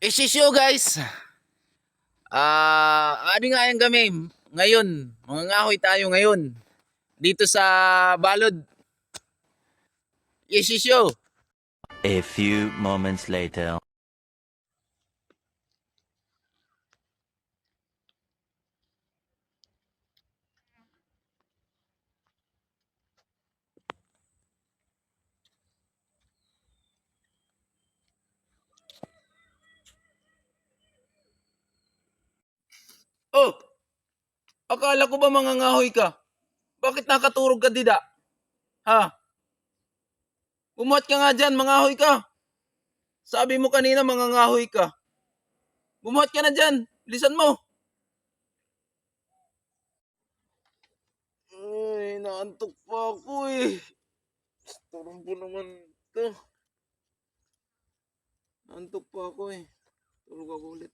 Isisyo guys. Ano nga yung kami ngayon. Mangangahoy tayo ngayon. Dito sa Balod. Isisyo. A few moments later. Oh, akala ko ba mangangahoy ka? Bakit nakaturog ka dida? Ha? Bumuhat ka nga dyan, mangahoy ka. Sabi mo kanina mangangahoy ka. Bumuhat ka na dyan. Bilisan mo. Ay, naantok pa ako eh. Turong po naman to. Naantok pa ako eh. Tulog ako ulit.